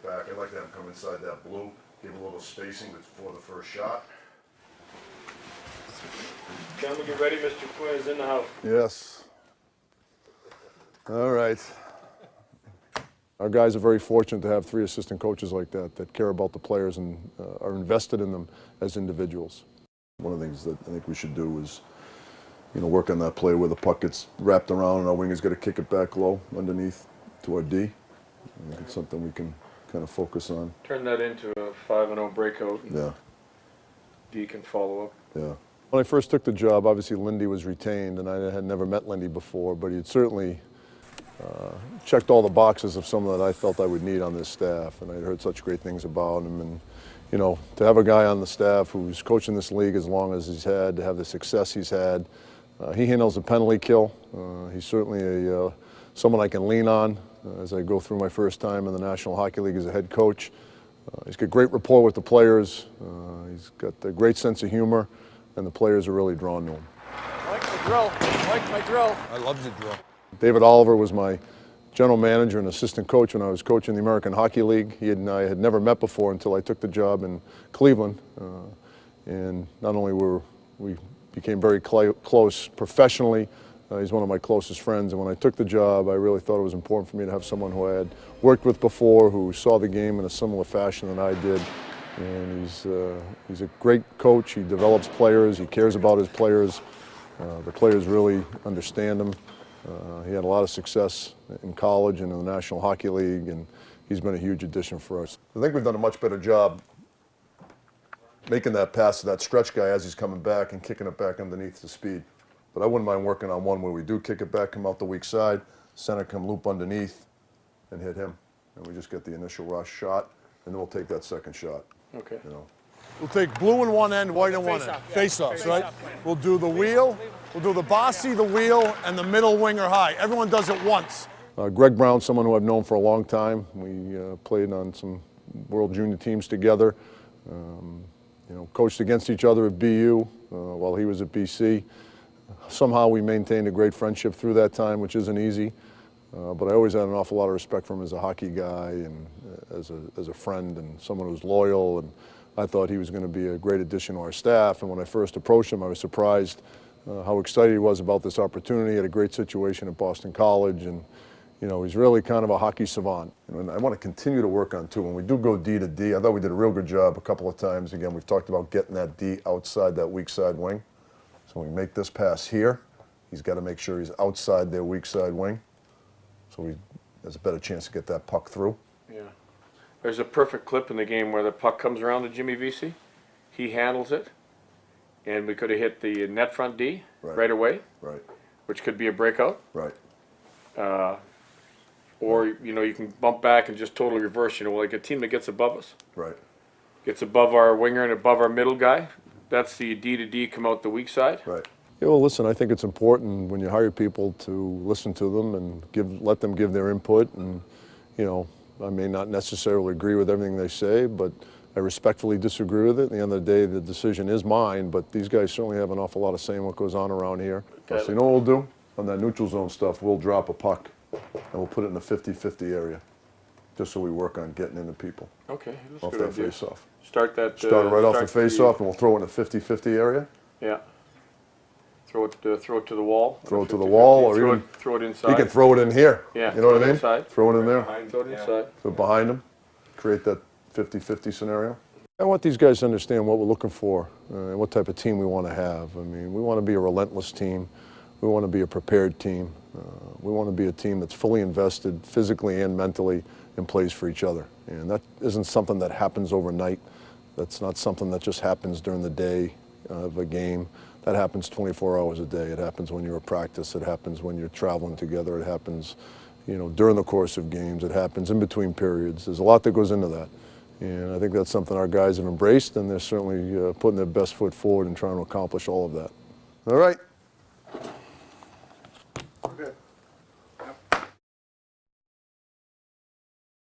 back. I'd like to have him come inside that blue, give a little spacing before the first shot. Gentlemen, get ready. Mr. Quinn is in the house. Yes. All right. Our guys are very fortunate to have 3 assistant coaches like that care about the players and are invested in them as individuals. One of the things that I think we should do is, work on that play where the puck gets wrapped around and our winger's got to kick it back low underneath to our D. I think it's something we can kind of focus on. Turn that into a 5-0 breakout. Yeah. D can follow up. Yeah. When I first took the job, obviously Lindy was retained, and I had never met Lindy before, but he had certainly checked all the boxes of someone that I felt I would need on this staff, and I'd heard such great things about him. And to have a guy on the staff who's coaching this league as long as he's had, to have the success he's had, he handles the penalty kill. He's certainly someone I can lean on as I go through my first time in the National Hockey League as a head coach. He's got great rapport with the players. He's got a great sense of humor, and the players are really drawn to him. I like my drill. I like my drill. I love the drill. David Oliver was my general manager and assistant coach when I was coaching the American Hockey League. He and I had never met before until I took the job in Cleveland. And not only we became very close professionally, he's one of my closest friends. And when I took the job, I really thought it was important for me to have someone who I had worked with before, who saw the game in a similar fashion that I did. And he's a great coach. He develops players. He cares about his players. The players really understand him. He had a lot of success in college and in the National Hockey League, and he's been a huge addition for us. I think we've done a much better job making that pass to that stretch guy as he's coming back and kicking it back underneath the speed. But I wouldn't mind working on one where we do kick it back, come out the weak side, center come loop underneath, and hit him. And we just get the initial rush shot, and then we'll take that second shot. Okay. We'll take blue in one end, white in one end. Face-offs, right? We'll do the wheel, we'll do the bossy, the wheel, and the middle winger high. Everyone does it once. Greg Brown, someone who I've known for a long time. We played on some World Junior teams together. Coached against each other at BU while he was at BC. Somehow we maintained a great friendship through that time, which isn't easy. But I always had an awful lot of respect for him as a hockey guy and as a friend and someone who's loyal. And I thought he was going to be a great addition to our staff. And when I first approached him, I was surprised how excited he was about this opportunity. He had a great situation at Boston College, and he's really kind of a hockey savant. And I want to continue to work on, too. When we do go D to D, I thought we did a real good job a couple of times. Again, we've talked about getting that D outside that weak side wing. So when we make this pass here, he's got to make sure he's outside their weak side wing. So he has a better chance to get that puck through. Yeah. There's a perfect clip in the game where the puck comes around to Jimmy Vesey. He handles it, and we could have hit the net front D right away. Right. Which could be a breakout. Right. Or, you can bump back and just totally reverse, like a team that gets above us. Right. Gets above our winger and above our middle guy. That's the D to D come out the weak side. Right. Yeah, well, listen, I think it's important when you hire people to listen to them and let them give their input. And, I may not necessarily agree with everything they say, but I respectfully disagree with it. At the end of the day, the decision is mine, but these guys certainly have an awful lot of say in what goes on around here. So you know what we'll do? On that neutral zone stuff, we'll drop a puck, and we'll put it in the 50-50 area, just so we work on getting into people. Okay, that's off a good that idea. face-off. Start that. Start right off the face-off, and we'll throw it in the 50-50 area. Yeah. Throw it to the wall. Throw it to the wall, or even throw it inside. You can throw it in here. Yeah. You know what I mean? Inside. Throw it in there. Throw it inside. So behind them, create that 50-50 scenario. I want these guys to understand what we're looking for and what type of team we want to have. I mean, we want to be a relentless team. We want to be a prepared team. We want to be a team that's fully invested physically and mentally and plays for each other. And that isn't something that happens overnight. That's not something that just happens during the day of a game. That happens 24 hours a day. It happens when you're at practice. It happens when you're traveling together. It happens, during the course of games. It happens in between periods. There's a lot that goes into that. And I think that's something our guys have embraced, and they're certainly putting their best foot forward and trying to accomplish all of that. All right.